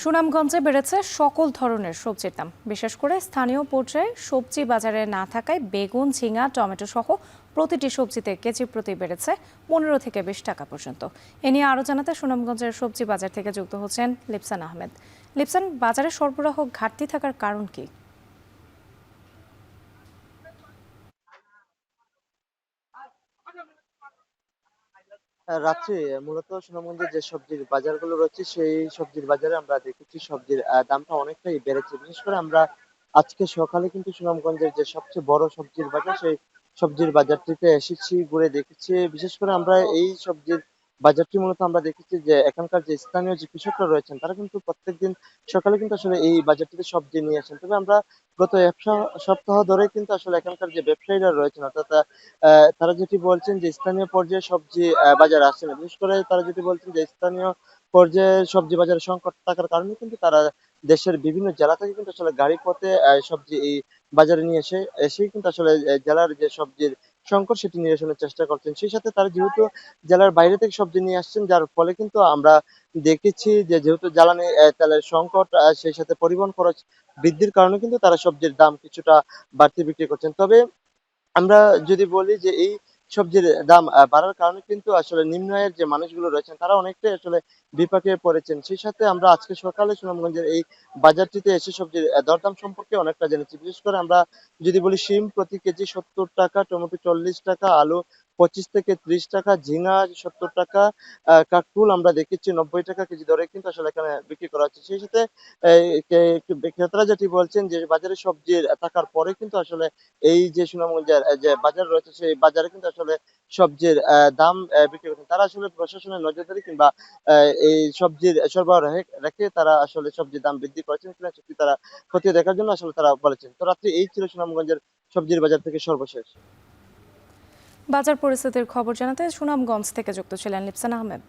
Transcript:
সুনামগঞ্জে বেড়েছে সকল ধরনের সবজির দাম। বিশেষ করে স্থানীয় পর্যায়ে সবজি বাজারে না থাকায় বেগুন, ঝিঙা, টমেটো সহ প্রতিটি সবজিতে কেজি প্রতি বেড়েছে 15 থেকে 20 টাকা পর্যন্ত। এ নিয়ে আরও জানাতে সুনামগঞ্জের সবজি বাজার থেকে যুক্ত হচ্ছেন লিপসান আহমেদ। লিপসান, বাজারে সরবরাহ ঘাটতি থাকার কারণ কি? রাত্রে মূলত সুনামগঞ্জের যে সবজির বাজারগুলো রয়েছে সেই সবজির বাজারে আমরা দেখেছি সবজির দামটা অনেকটাই বেড়েছে। বিশেষ করে আমরা আজকে সকালে কিন্তু সুনামগঞ্জের যে সবচেয়ে বড় সবজির বাজার সেই সবজির বাজারটিতে এসেছি, ঘুরে দেখেছি। বিশেষ করে আমরা এই সবজির বাজারটি মূলত আমরা দেখেছি যে এখানকার যে স্থানীয় যে কৃষকরা রয়েছেন তারা কিন্তু প্রত্যেকদিন সকালে কিন্তু আসলে এই বাজারটিতে সবজি নিয়ে আসেন। তবে আমরা গত এক সপ্তাহ ধরে কিন্তু আসলে এখানকার যে ব্যবসায়ীরা রয়েছেন অর্থাৎ তারা যেটি বলছেন যে স্থানীয় পর্যায়ে সবজি বাজারে আসছে না। বিশেষ করে তারা যেটি বলছেন যে স্থানীয় পর্যায়ে সবজি বাজারে সংকট থাকার কারণে কিন্তু তারা দেশের বিভিন্ন জেলা থেকে কিন্তু আসলে গাড়ি পথে সবজি এই বাজারে নিয়ে এসেই কিন্তু আসলে জেলার যে সবজির সংকট সেটি নিরসনের চেষ্টা করছেন। সেই সাথে তারা যেহেতু জেলার বাইরে থেকে সবজি নিয়ে আসছেন যার ফলে কিন্তু আমরা দেখেছি যে যেহেতু জ্বালানি তেলের সংকট সেই সাথে পরিবহন খরচ বৃদ্ধির কারণে কিন্তু তারা সবজির দাম কিছুটা বাড়তি বিক্রি করছেন। তবে আমরা যদি বলি যে এই সবজির দাম বাড়ার কারণে কিন্তু আসলে নিম্ন আয়ের যে মানুষগুলো রয়েছেন তারা অনেকটাই আসলে বিপাকে পড়েছেন। সেই সাথে আমরা আজকে সকালে সুনামগঞ্জের এই বাজারটিতে এসে সবজির দরদাম সম্পর্কে অনেকটা জেনেছি। বিশেষ করে আমরা যদি বলি শিম প্রতি কেজি ৭০ টাকা, টমেটো ৪০ টাকা, আলু ২৫ থেকে ৩০ টাকা, ঝিঙা ৭০ টাকা, কাকরুল আমরা দেখেছি ৯০ টাকা কেজি দরে কিন্তু আসলে এখানে বিক্রি করা হচ্ছে। সেই সাথে এই ক্রেতারা যেটি বলছেন যে বাজারে সবজির থাকার পরে কিন্তু আসলে এই যে সুনামগঞ্জের যে বাজার রয়েছে সেই বাজারে কিন্তু আসলে সবজির দাম বিক্রি করছেন। তারা আসলে প্রশাসনের নজরদারি কিংবা এই সবজির সরবরাহ রেখে তারা আসলে সবজির দাম বৃদ্ধি করেছেন কিনা সেটি তারা খতিয়ে দেখার জন্য আসলে তারা বলেছেন। তো রাত্রে এই ছিল সুনামগঞ্জের সবজির বাজার থেকে সর্বশেষ। বাজার পরিস্থিতির খবর জানাতে সুনামগঞ্জ থেকে যুক্ত ছিলেন লিপসান আহমেদ।